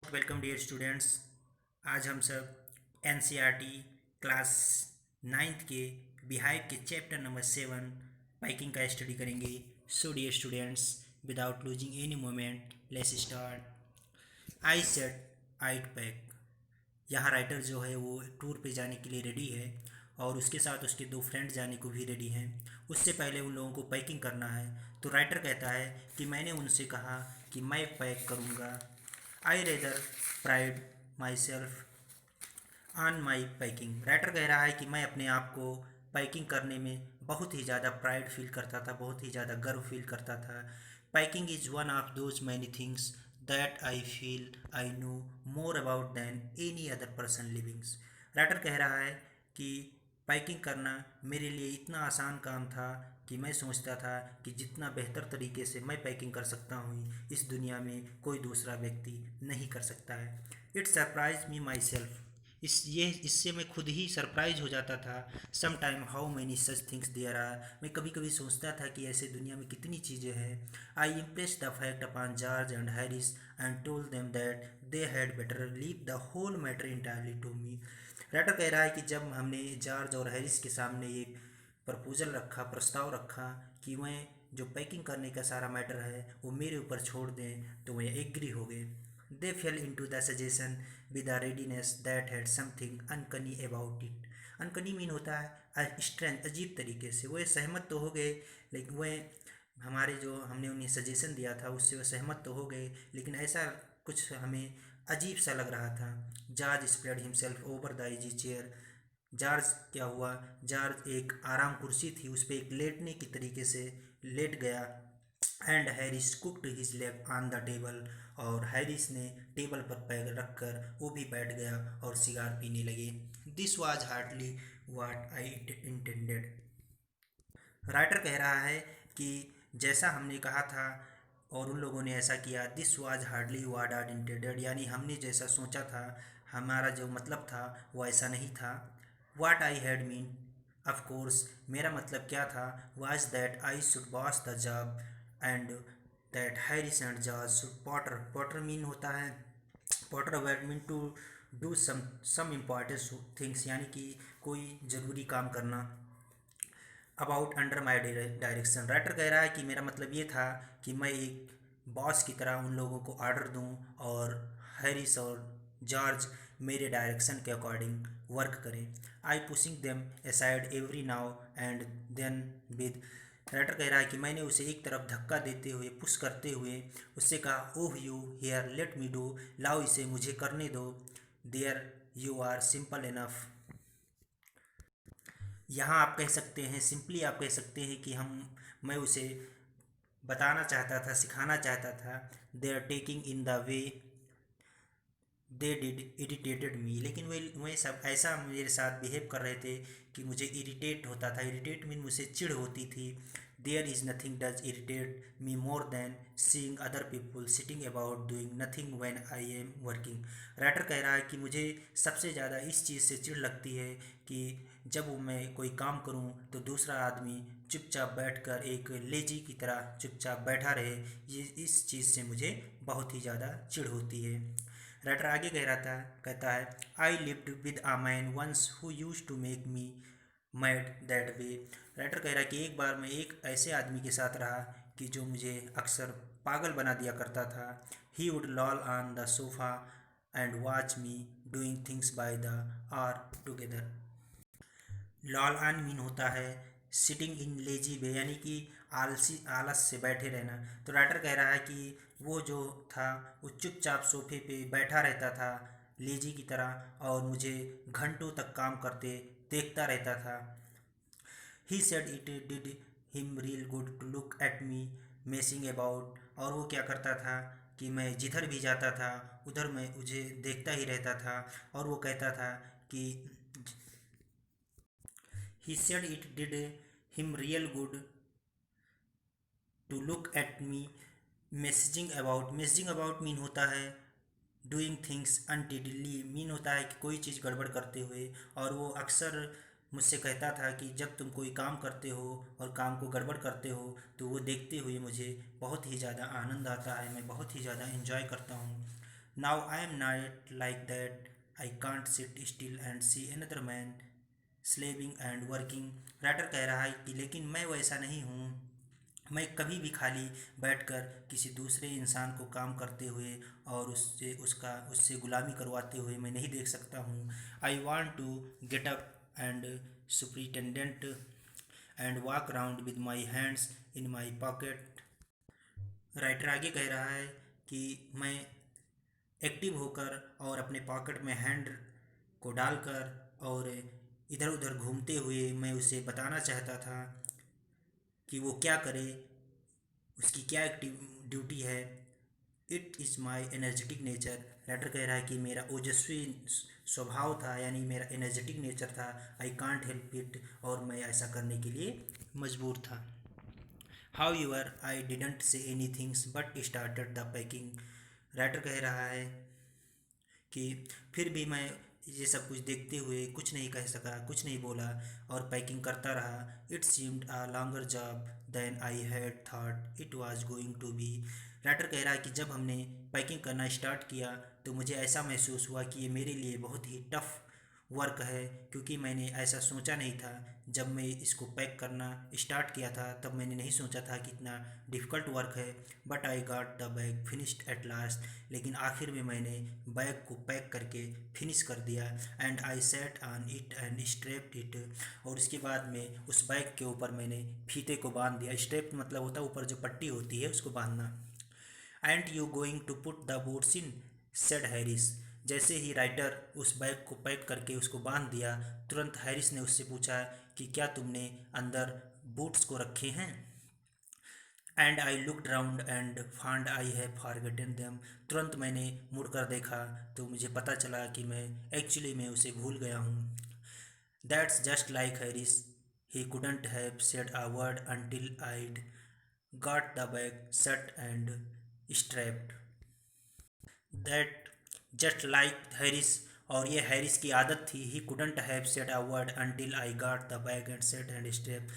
Welcome dear students. आज हम सब एनसीईआरटी क्लास नाइन्थ के बिहाइव के चैप्टर नंबर 7 पैकिंग का स्टडी करेंगे। So dear students, without losing any moment let's start. I said I'd pack. यहाँ राइटर जो है वो टूर पे जाने के लिए रेडी है और उसके साथ उसके दो फ्रेंड जाने को भी रेडी हैं। उससे पहले उन लोगों को पैकिंग करना है। तो राइटर कहता है कि मैंने उनसे कहा कि मैं पैक करूँगा। आई rather pride my self on my packing. Writer कह रहा है कि मैं अपने आप को पैकिंग करने में बहुत ही ज़्यादा प्राइड फील करता था, बहुत ही ज़्यादा गर्व फील करता था। Packing is one of those many things that I feel I know more about than any other person livings. Writer कह रहा है कि पैकिंग करना मेरे लिए इतना आसान काम था कि मैं सोचता था कि जितना बेहतर तरीके से मैं पैकिंग कर सकता हूँ इस दुनिया में कोई दूसरा व्यक्ति नहीं कर सकता है। It surprise me myself. इससे मैं खुद ही सरप्राइज हो जाता था। Some time how many such things there are. मैं कभी कभी सोचता था कि ऐसे दुनिया में कितनी चीज़ें हैं। I impress the fact upon George and Harris and told them that they had better leave the whole matter entirely to me. Writer कह रहा है कि जब हमने जॉर्ज और हैरिस के सामने ये प्रपोजल रखा, प्रस्ताव रखा कि मैं जो पैकिंग करने का सारा मैटर है वो मेरे ऊपर छोड़ दें, तो वह एग्री हो गए। They fell in to the suggestion with a readiness that had something uncanny about it. Uncanny mean होता है स्ट्रेंथ, अजीब तरीके से। वह सहमत तो हो गए, लेकिन वह हमारे जो हमने उन्हें सजेशन दिया था उससे वह सहमत तो हो गए, लेकिन ऐसा कुछ हमें अजीब सा लग रहा था। George spread himself over the easy chair. George क्या हुआ, जॉर्ज एक आराम कुर्सी थी उस पर एक लेटने की तरीके से लेट गया। And Harris cooked his leg on the table. और हैरिस ने टेबल पर पैर रखकर वो भी बैठ गया और सिगार पीने लगे। This was hardly what I intended. Writer कह रहा है कि जैसा हमने कहा था और उन लोगों ने ऐसा किया। This was hardly what are intended, यानी हमने जैसा सोचा था, हमारा जो मतलब था वो ऐसा नहीं था। What I had meant, of course मेरा मतलब क्या था, was that I should boss the job and that Harris and George should potter. Potter mean होता है, potter word mean to do some important things, यानी कि कोई ज़रूरी काम करना। About under my direction. Writer कह रहा है कि मेरा मतलब ये था कि मैं एक बॉस की तरह उन लोगों को ऑर्डर दूं और हैरिस और जॉर्ज मेरे डायरेक्शन के अकॉर्डिंग वर्क करें। I pushing them aside every now and then with. Writer कह रहा है कि मैंने उसे एक तरफ धक्का देते हुए, पुश करते हुए उससे कहा, oh you here let me do, लाओ इसे मुझे करने दो। There you are simple enough. यहाँ आप कह सकते हैं, सिंपली आप कह सकते हैं कि मैं उसे बताना चाहता था, सिखाना चाहता था। They are taking in the way they did irritated me. लेकिन वे सब ऐसा मेरे साथ बिहेव कर रहे थे कि मुझे इरिटेट होता था। इरिटेट मीन मुझे चिढ़ होती थी। There is nothing does irritate me more than seeing other people sitting about doing nothing when I am working. Writer कह रहा है कि मुझे सबसे ज़्यादा इस चीज़ से चिढ़ लगती है कि जब मैं कोई काम करूं तो दूसरा आदमी चुपचाप बैठकर एक लेजी की तरह चुपचाप बैठा रहे। ये इस चीज़ से मुझे बहुत ही ज़्यादा चिढ़ होती है। राइटर आगे कह रहा था, कहता है, I lived with a man once who use to make me mad that way. Writer कह रहा है कि एक बार मैं एक ऐसे आदमी के साथ रहा कि जो मुझे अक्सर पागल बना दिया करता था। He would loll on the sofa and watch me doing things by the hour together. Loll on मीन होता है सिटिंग इन लेजी वे, यानी कि आलसी, आलस से बैठे रहना। तो राइटर कह रहा है कि वो जो था वो चुपचाप सोफे पे बैठा रहता था लेजी की तरह और मुझे घंटों तक काम करते देखता रहता था। He said it did him real good to look at me messing about. और वो क्या करता था कि मैं जिधर भी जाता था उधर मैं मुझे देखता ही रहता था। और वो कहता था कि he said it did him real good to look at me messaging about mean होता है डूइंग थिंग्स अनटिडली, मीन होता है कि कोई चीज़ गड़बड़ करते हुए। और वो अक्सर मुझसे कहता था कि जब तुम कोई काम करते हो और काम को गड़बड़ करते हो तो वो देखते हुए मुझे बहुत ही ज़्यादा आनंद आता है, मैं बहुत ही ज़्यादा इन्जॉय करता हूँ। Now I am not like that, I can't sit still and see another man slaving and working. Writer कह रहा है कि लेकिन मैं वैसा नहीं हूँ, मैं कभी भी खाली बैठकर किसी दूसरे इंसान को काम करते हुए और उससे गुलामी करवाते हुए मैं नहीं देख सकता हूँ। I want to get up and superintend and walk around with my hands in my pocket. Writer आगे कह रहा है कि मैं एक्टिव होकर और अपने पॉकेट में हैंड को डालकर और इधर उधर घूमते हुए मैं उसे बताना चाहता था कि वो क्या करे, उसकी क्या एक्टिव ड्यूटी है। It is my energetic nature. Writer कह रहा है कि मेरा ओजस्वी स्वभाव था, यानी मेरा एनर्जेटिक नेचर था। आई कांट हेल्प इट, और मैं ऐसा करने के लिए मजबूर था। However I didn't say any things but started the packing. Writer कह रहा है कि फिर भी मैं ये सब कुछ देखते हुए कुछ नहीं कह सका, कुछ नहीं बोला और पैकिंग करता रहा। It seemed a longer job than I had thought it was going to be. Writer कह रहा है कि जब हमने पैकिंग करना स्टार्ट किया तो मुझे ऐसा महसूस हुआ कि ये मेरे लिए बहुत ही टफ वर्क है, क्योंकि मैंने ऐसा सोचा नहीं था। जब मैं इसको पैक करना स्टार्ट किया था तब मैंने नहीं सोचा था कि इतना डिफ़िकल्ट वर्क है। But I got the bag finished at last. लेकिन आखिर में मैंने बैग को पैक करके फिनिश कर दिया। And I sat on it and strapped it. और उसके बाद में उस बैग के ऊपर मैंने फीते को बांध दिया। स्ट्रेप मतलब होता है ऊपर जो पट्टी होती है उसको बांधना। And you going to put the boots in, said Harris. जैसे ही राइटर उस बैग को पैक करके उसको बांध दिया, तुरंत हैरिस ने उससे पूछा कि क्या तुमने अंदर बूट्स को रखे हैं। And I looked round and found I have forgotten them. तुरंत मैंने मुड़कर देखा तो मुझे पता चला कि मैं उसे भूल गया हूँ। That's just like Harris, he couldn't have said a word until I'd got the bag shut and strapped। That just like Harris, और ये हैरिस की आदत थी। He couldn't have said a word until I got the bag and shut and strapped.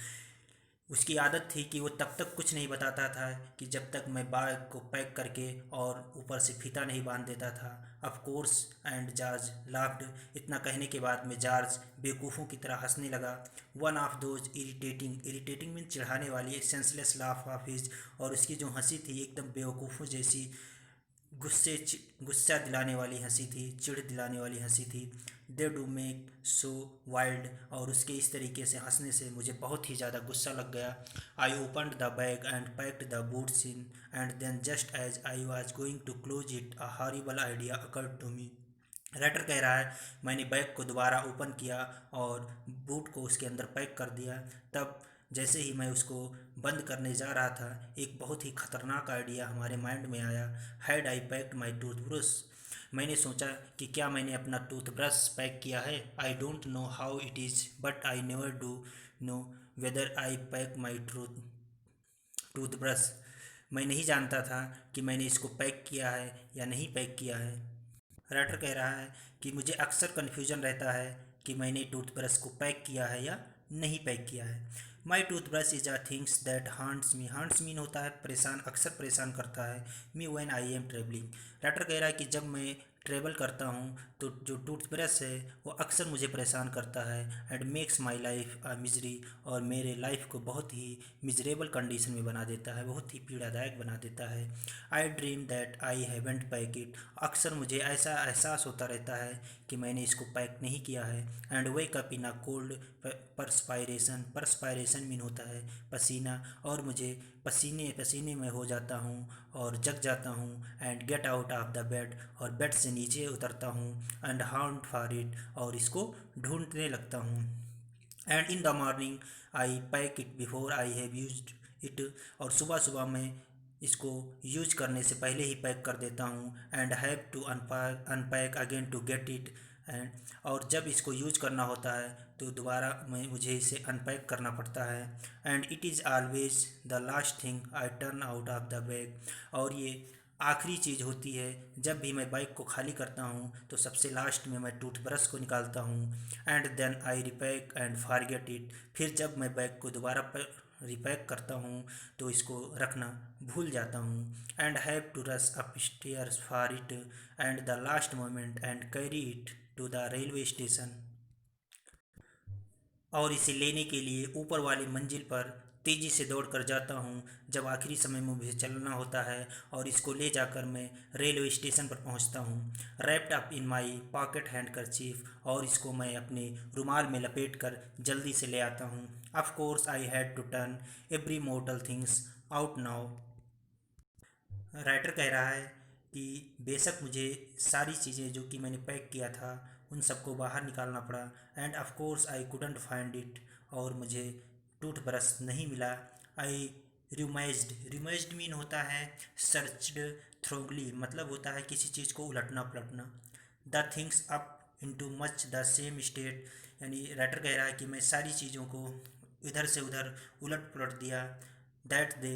उसकी आदत थी कि वो तब तक कुछ नहीं बताता था कि जब तक मैं बैग को पैक करके और ऊपर से फीता नहीं बांध देता था। Of course and George laughed. इतना कहने के बाद में जॉर्ज बेवकूफ़ों की तरह हंसने लगा। One of those irritating mean चिढ़ाने वाली सेंसलेस लाफ ऑफ हिज। और उसकी जो हंसी थी एकदम बेवकूफ़ों जैसी, गुस्सा दिलाने वाली हंसी थी, चिढ़ दिलाने वाली हंसी थी। They do make so wild. और उसके इस तरीके से हंसने से मुझे बहुत ही ज़्यादा गुस्सा लग गया। I opened the bag and packed the boots in and then just as I was going to close it a horrible idea occurred to me. Writer कह रहा है मैंने बैग को दोबारा ओपन किया और बूट को उसके अंदर पैक कर दिया। तब जैसे ही मैं उसको बंद करने जा रहा था, एक बहुत ही खतरनाक आइडिया हमारे माइंड में आया। Had I packed my toothbrush. मैंने सोचा कि क्या मैंने अपना टूथब्रश पैक किया है। I don't know how it is but I never do know whether I pack my toothbrush. मैं नहीं जानता था कि मैंने इसको पैक किया है या नहीं पैक किया है। राइटर कह रहा है कि मुझे अक्सर कन्फ्यूजन रहता है कि मैंने टूथब्रश को पैक किया है या नहीं पैक किया है। My toothbrush is a things that haunts me. Haunts mean होता है परेशान, अक्सर परेशान करता है। Me when I am travelling. Writer कह रहा है कि जब मैं ट्रेवल करता हूँ तो जो टूथब्रश है वो अक्सर मुझे परेशान करता है। And makes my life a misery. और मेरे लाइफ को बहुत ही मिजरेबल कंडीशन में बना देता है, बहुत ही पीड़ादायक बना देता है। आई dream that I haven't pack it. अक्सर मुझे ऐसा एहसास होता रहता है कि मैंने इसको पैक नहीं किया है। And wake up in a cold perspiration. Perspiration mean होता है पसीना, और मुझे पसीने पसीने में हो जाता हूँ और जग जाता हूँ। And get out of the bed. और बेड से नीचे उतरता हूँ। And hound for it. और इसको ढूंढने लगता हूँ। And in the morning I pack it before I have used it. और सुबह सुबह मैं इसको यूज करने से पहले ही पैक कर देता हूँ। And have to unpack again to get it. And और जब इसको यूज करना होता है तो दोबारा मुझे इसे अनपैक करना पड़ता है। And it is always the last thing I turn out of the bag. और ये आखिरी चीज़ होती है जब भी मैं बाइक को खाली करता हूँ तो सबसे लास्ट में मैं टूथब्रश को निकालता हूँ। And then I repack and forget it. फिर जब मैं बैग को दोबारा रिपैक करता हूँ तो इसको रखना भूल जाता हूँ। And have to rush up stairs for it and the last moment and carry it to the railway station. और इसे लेने के लिए ऊपर वाली मंजिल पर तेज़ी से दौड़कर जाता हूँ जब आखिरी समय में मुझे चलना होता है, और इसको ले जाकर मैं रेलवे स्टेशन पर पहुँचता हूँ। Wrapped up in my pocket handkerchief, और इसको मैं अपने रुमाल में लपेट कर जल्दी से ले आता हूँ। Of course I had to turn every mortal things out now. Writer कह रहा है कि बेशक मुझे सारी चीज़ें जो कि मैंने पैक किया था उन सबको बाहर निकालना पड़ा। End of course I couldn't find it, और मुझे टूथब्रश नहीं मिला। आई रिमेज्ड मीन होता है सर्च्ड थ्रोगली, मतलब होता है किसी चीज़ को उलटना पलटना। The things up into much the same state, यानी राइटर कह रहा है कि मैं सारी चीज़ों को इधर से उधर उलट पलट दिया। दैट दे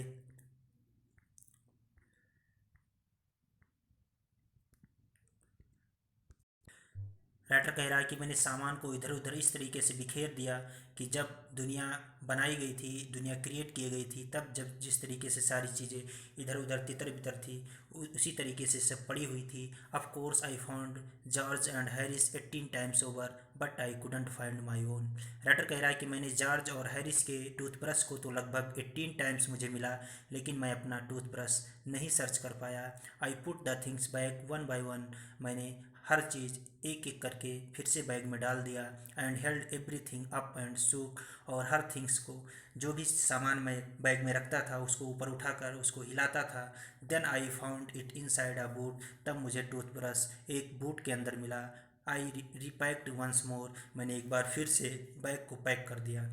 राइटर कह रहा है कि मैंने सामान को इधर उधर इस तरीके से बिखेर दिया कि जब दुनिया बनाई गई थी, दुनिया क्रिएट की गई थी, तब जब जिस तरीके से सारी चीज़ें इधर उधर तितर बितर थी उसी तरीके से सब पड़ी हुई थी। Of course I found George and Harris 18 times over but I couldn't find my own. Writer कह रहा है कि मैंने जॉर्ज और हैरिस के टूथब्रश को तो लगभग 18 टाइम्स मुझे मिला, लेकिन मैं अपना टूथब्रश नहीं सर्च कर पाया। I put the things back one by one, मैंने हर चीज़ एक एक करके फिर से बैग में डाल दिया। And held everything up and shook, और हर थिंग्स को, जो भी सामान मैं बैग में रखता था उसको ऊपर उठाकर उसको हिलाता था। Then I found it inside a boot, तब मुझे टूथब्रश एक बूट के अंदर मिला। आई रिपैक्ड वंस मोर, मैंने एक बार फिर से बैग को पैक कर दिया।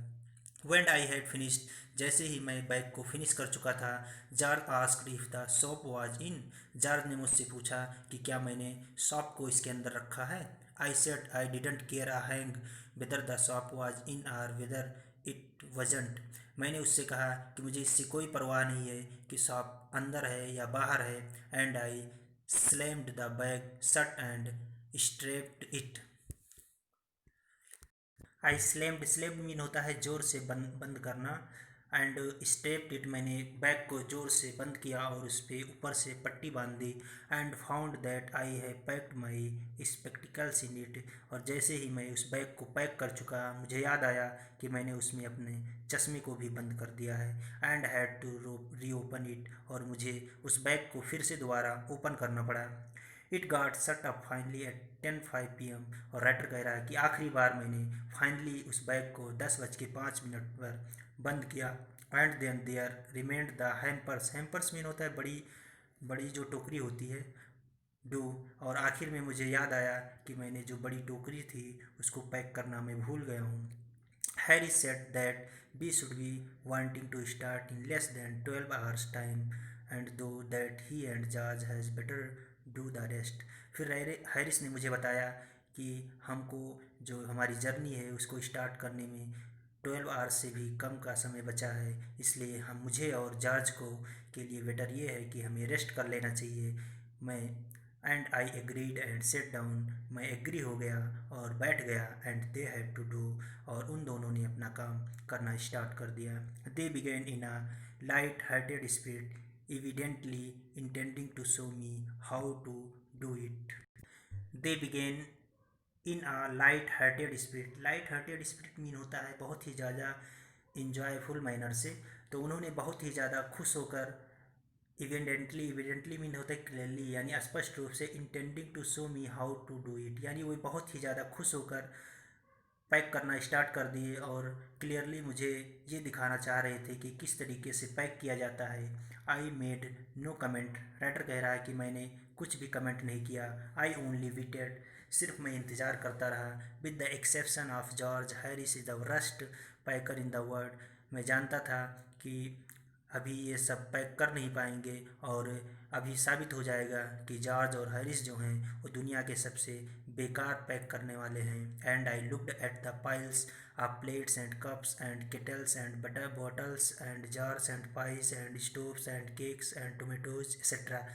When I had finished, जैसे ही मैं बैग को फिनिश कर चुका था, George asked if the shop was in, George ने मुझसे पूछा कि क्या मैंने शॉप को इसके अंदर रखा है। I said I didn't care a hang whether the shop was in और वेदर इट वजंट। मैंने उससे कहा कि मुझे इससे कोई परवाह नहीं है कि शॉप अंदर है या बाहर है। And I slammed the bag shut and strapped it. I slammed mean होता है जोर से बंद बंद करना। एंड स्टेप्ड इट, मैंने बैग को जोर से बंद किया और उस पर ऊपर से पट्टी बांध दी। And found that I have packed my spectacles in it, और जैसे ही मैं उस बैग को पैक कर चुका मुझे याद आया कि मैंने उसमें अपने चश्मे को भी बंद कर दिया है। And had to reopen it, और मुझे उस बैग को फिर से दोबारा ओपन करना पड़ा। It got shut up finally at 10:05 PM, और राइटर कह रहा है कि आखिरी बार मैंने फाइनली उस बैग को 10:05 पर बंद किया। And then there remained the hampers, hampers मीन होता है बड़ी बड़ी जो टोकरी होती है, डू। और आखिर में मुझे याद आया कि मैंने जो बड़ी टोकरी थी उसको पैक करना मैं भूल गया हूँ। Harry said that we should be wanting to start in less than 12 hours time, and though that he and George has better do the rest। फिर हैरिस ने मुझे बताया कि हमको जो हमारी जर्नी है उसको स्टार्ट करने में 12 आवर्स से भी कम का समय बचा है, इसलिए हम मुझे और जॉर्ज को के लिए बेटर ये है कि हमें रेस्ट कर लेना चाहिए। मैं and I agreed and sat down, मैं एग्री हो गया और बैठ गया। And they have to do, और उन दोनों ने अपना काम करना स्टार्ट कर दिया। They began in a light hearted spirit, evidently intending to show me how to do it। They began in a light hearted spirit, light hearted spirit mean होता है बहुत ही ज़्यादा इंजॉयफुल मैनर से। तो उन्होंने बहुत ही ज़्यादा खुश होकर, इविडेंटली मीन होता है क्लियरली, यानी स्पष्ट रूप से, intending to show me how to do it, यानी वो बहुत ही ज़्यादा खुश होकर पैक करना स्टार्ट कर दिए और क्लियरली मुझे ये दिखाना चाह रहे थे कि किस तरीके से पैक किया जाता है। I made no comment, writer कह रहा है कि मैंने कुछ भी कमेंट नहीं किया। आई ओनली वेटेड, सिर्फ मैं इंतज़ार करता रहा। With the exception of George, Harris is the worst packer in the world. मैं जानता था कि अभी ये सब पैक कर नहीं पाएंगे, और अभी साबित हो जाएगा कि जॉर्ज और हैरिस जो हैं वो दुनिया के सबसे बेकार पैक करने वाले हैं। And I looked at the piles of plates and cups and kettles and butter bottles and jars and price and stoves and cakes and tomatoes etcetera.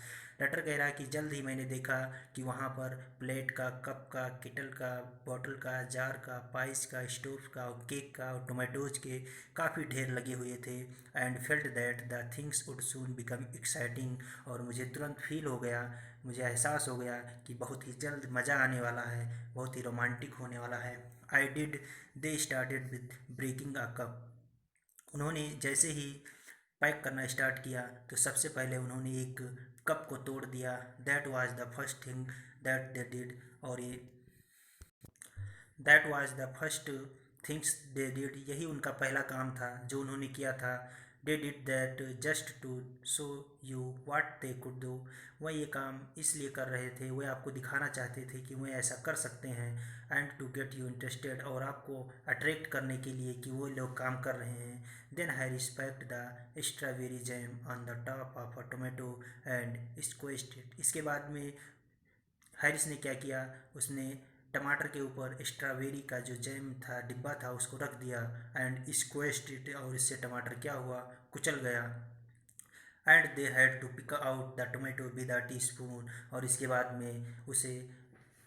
Writer कह रहा है कि जल्द ही मैंने देखा कि वहाँ पर प्लेट का, कप का, केटल का, बॉटल का, जार का, पाइस का, स्टोव का, और केक का और टोमेटोज के काफ़ी ढेर लगे हुए थे। And felt that the things would soon become exciting, और मुझे तुरंत फील हो गया, मुझे एहसास हो गया कि बहुत ही जल्द मज़ा आने वाला है, बहुत ही रोमांटिक होने वाला है। I did they started with breaking a cup. उन्होंने जैसे ही पैक करना स्टार्ट किया तो सबसे पहले उन्होंने एक कप को तोड़ दिया। That was the first thing that they did, और ये that was the first things they did, यही उनका पहला काम था जो उन्होंने किया था। They did that just to show you what they could do. वह ये काम इसलिए कर रहे थे, वह आपको दिखाना चाहते थे कि वह ऐसा कर सकते हैं। And to get you interested, और आपको अट्रैक्ट करने के लिए कि वो लोग काम कर रहे हैं। Then I respect the strawberry jam on the top of a tomato and squashed it. इसके बाद में हैरिस ने क्या किया, उसने टमाटर के ऊपर स्ट्रॉबेरी का जो जैम था, डिब्बा था, उसको रख दिया। एंड स्क्वेश्ड इट, और इससे टमाटर क्या हुआ, कुचल गया। And they had to pick out the tomato with a teaspoon, और इसके बाद में उसे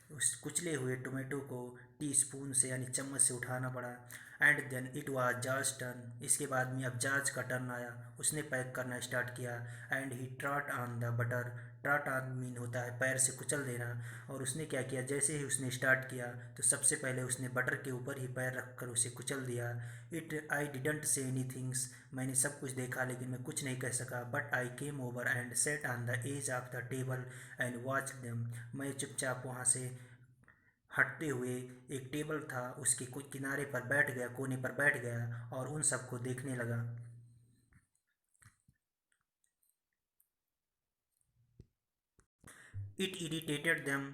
उस कुचले हुए टोमेटो को टी स्पून से यानी चम्मच से उठाना पड़ा। And then it was George turn, इसके बाद में अब जॉर्ज का टर्न आया, उसने पैक करना स्टार्ट किया। And he trout on the butter, trout on मीन होता है पैर से कुचल देना। और उसने क्या किया, जैसे ही उसने स्टार्ट किया तो सबसे पहले उसने बटर के ऊपर ही पैर रखकर उसे कुचल दिया। It I didn't say any things, मैंने सब कुछ देखा लेकिन मैं कुछ नहीं कह सका। But I came over and sat on the edge of the table and watch them, मैं चुपचाप वहाँ से हटते हुए, एक टेबल था उसके कुछ किनारे पर बैठ गया, कोने पर बैठ गया और उन सबको देखने लगा। It irritated them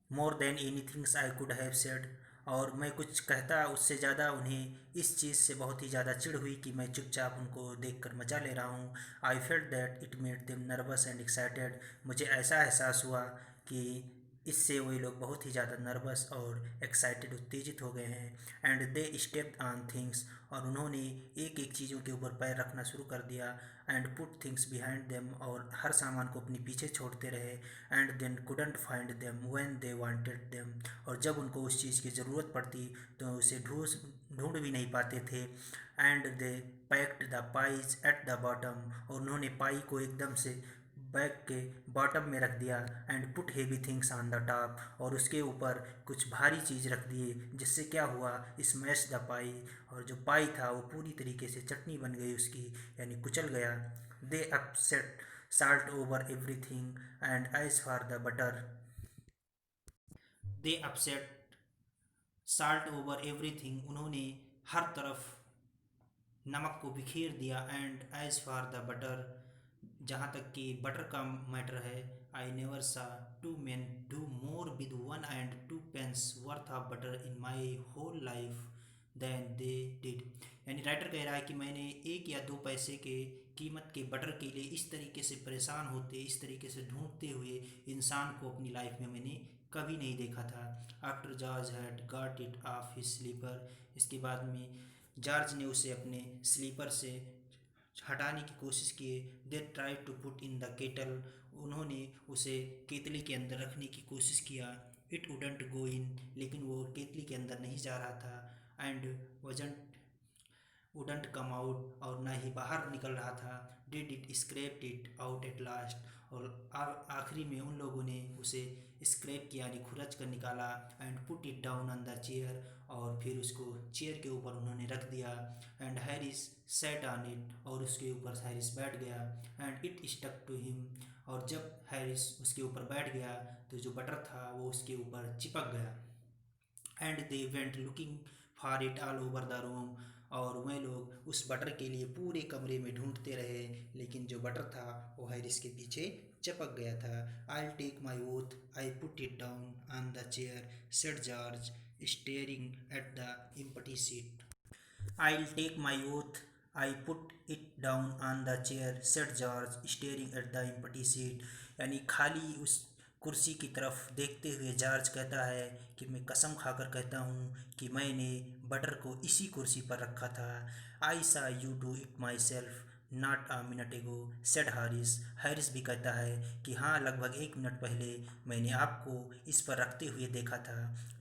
more than any things I could have said, और मैं कुछ कहता उससे ज़्यादा उन्हें इस चीज़ से बहुत ही ज़्यादा चिढ़ हुई कि मैं चुपचाप उनको देखकर मज़ा ले रहा हूँ। I felt that it made them nervous and excited, मुझे ऐसा एहसास हुआ कि इससे वही लोग बहुत ही ज़्यादा नर्वस और एक्साइटेड, उत्तेजित हो गए हैं। And they stepped on things, और उन्होंने एक एक चीज़ों के ऊपर पैर रखना शुरू कर दिया। And put things behind them, और हर सामान को अपने पीछे छोड़ते रहे। And then couldn't find them when they wanted them, और जब उनको उस चीज़ की ज़रूरत पड़ती तो उसे ढूंढ भी नहीं पाते थे। And they packed the pies at the bottom, और उन्होंने पाई को एकदम से बैग के बॉटम में रख दिया। And put heavy things on the top, और उसके ऊपर कुछ भारी चीज़ रख दिए, जिससे क्या हुआ, स्मैश द पाई, और जो पाई था वो पूरी तरीके से चटनी बन गई उसकी, यानी कुचल गया। दे upset salt over everything and as for the butter, they upset salt over everything, उन्होंने हर तरफ नमक को बिखेर दिया। And as for the butter, जहाँ तक कि बटर का मैटर है, I never saw two men do more with 1 and 2 pence worth of butter in my whole life than they did. यानी राइटर कह रहा है कि मैंने 1 या 2 पैसे के कीमत के बटर के लिए इस तरीके से परेशान होते, इस तरीके से ढूंढते हुए इंसान को अपनी लाइफ में मैंने कभी नहीं देखा था। After George had got it off his slipper, इसके बाद में जॉर्ज ने उसे अपने स्लीपर से हटाने की कोशिश किए। They try to put in the kettle, उन्होंने उसे केतली के अंदर रखने की कोशिश किया। इट वुडंट गो इन, लेकिन वो केतली के अंदर नहीं जा रहा था। एंड वजंट वुडंट कम आउट, और ना ही बाहर निकल रहा था। Did it scraped it out at last, और आखिरी में उन लोगों ने उसे स्क्रैप किया यानी खुरच कर निकाला। And put it down on the chair, और फिर उसको चेयर के ऊपर उन्होंने रख दिया। And Harris sat on it, और उसके ऊपर हैरिस बैठ गया। And it stuck to him, और जब हैरिस उसके ऊपर बैठ गया तो जो बटर था वो उसके ऊपर चिपक गया। And they went looking for it all over the room, और वह लोग उस बटर के लिए पूरे कमरे में ढूंढते रहे, लेकिन जो बटर था वो हैरिस के पीछे चिपक गया था। I take my oath I put it down on the chair said George staring at the empty seat. I'll take my oath, I put it down on the chair, said George, staring at the empty seat। यानी खाली उस कुर्सी की तरफ देखते हुए George कहता है कि मैं कसम खाकर कहता हूँ कि मैंने बटर को इसी कुर्सी पर रखा था। आई सा you do it my self, not a minute एगो सेड हैरिस। हैरिस भी कहता है कि हाँ, लगभग 1 मिनट पहले मैंने आपको इस पर रखते हुए देखा था।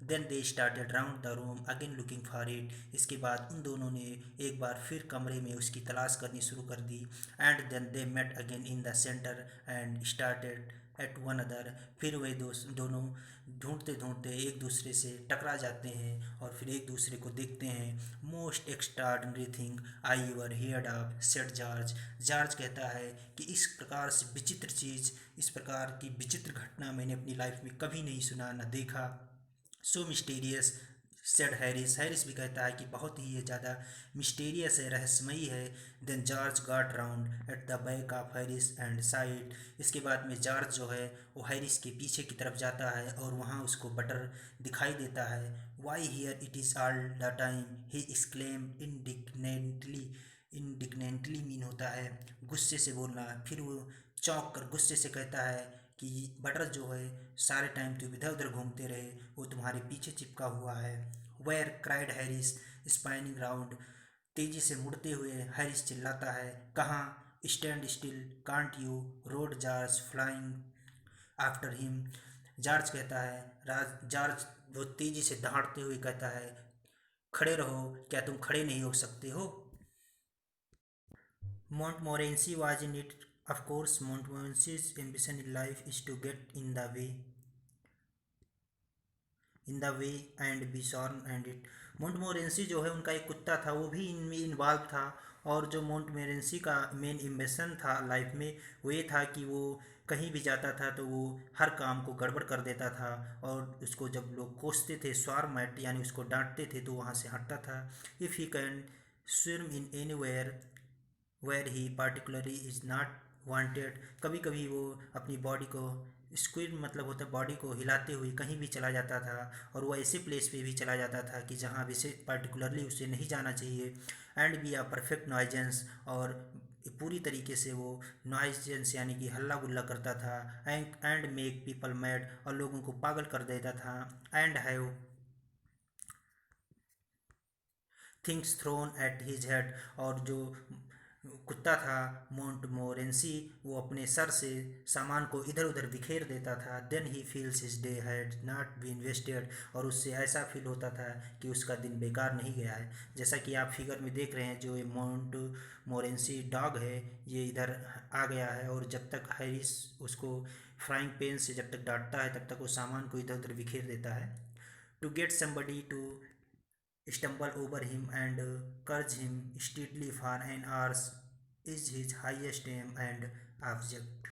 Then they started round the room again looking for it. इसके बाद उन दोनों ने एक बार फिर कमरे में उसकी तलाश करनी शुरू कर दी। And then they met again in the centre and started at one other. फिर वे दोनों ढूंढते ढूंढते एक दूसरे से टकरा जाते हैं और फिर एक दूसरे को देखते हैं। Most extraordinary thing I ever heard of, said George. George कहता है कि इस प्रकार से विचित्र चीज़, इस प्रकार की विचित्र घटना मैंने अपनी लाइफ में कभी नहीं सुना न देखा। सो मिस्टीरियस, सेड हैरिस। हैरिस भी कहता है कि बहुत ही ये ज़्यादा मिस्टीरियस है, रहस्यमयी है। Then George got round at the back of Harris and side. इसके बाद में जॉर्ज जो है वो हैरिस के पीछे की तरफ जाता है और वहाँ उसको बटर दिखाई देता है। Why here it is all the time, he exclaim indignantly. Indignantly mean होता है गुस्से से बोलना। फिर वो चौंक कर गुस्से से कहता है कि बटर जो है सारे टाइम तुम इधर उधर घूमते रहे, वो तुम्हारे पीछे चिपका हुआ है। Where, cried Harris spinning round. तेजी से मुड़ते हुए हैरिस चिल्लाता है, कहाँ। Stand still can't you, roared George flying after him. George कहता है, जॉर्ज वो तेजी से दहाड़ते हुए कहता है, खड़े रहो, क्या तुम खड़े नहीं हो सकते हो। Montmorency was in it. Of course, Montmorency's ambition in life is to get in the way and be shorn and it. मोंटमोरेंसी जो है उनका एक कुत्ता था, वो भी इनमें इन्वॉल्व था। और जो मोंटमोरेंसी का मेन एम्बिशन था लाइफ में, वो ये था कि वो कहीं भी जाता था तो वो हर काम को गड़बड़ कर देता था। और उसको जब लोग कोसते थे, स्वारमैट यानी उसको डांटते थे, तो वहाँ से हटता था। If he can swim in anywhere he particularly is not wanted. कभी कभी वो अपनी बॉडी को स्क्विड मतलब होता है बॉडी को हिलाते हुए कहीं भी चला जाता था। और वो ऐसे प्लेस पे भी चला जाता था कि जहाँ विशेष पार्टिकुलरली उसे नहीं जाना चाहिए। एंड बी आ परफेक्ट नॉइजेंस, और पूरी तरीके से वो नॉइजेंस यानी कि हल्ला गुल्ला करता था। एंड मेक पीपल मैड, और लोगों को पागल कर देता था। And have things thrown at his head, और जो कुत्ता था मोंटमोरेंसी, वो अपने सर से सामान को इधर उधर बिखेर देता था। Then he feels his day had not been wasted, और उससे ऐसा फील होता था कि उसका दिन बेकार नहीं गया है। जैसा कि आप फिगर में देख रहे हैं, जो ये मोंटमोरेंसी डॉग है, ये इधर आ गया है, और जब तक हैरिस उसको फ्राइंग पैन से जब तक डांटता है, तब तक वो सामान को इधर उधर बिखेर देता है। To get somebody to stumble over him and curse him steadily for an hour is his highest aim and object.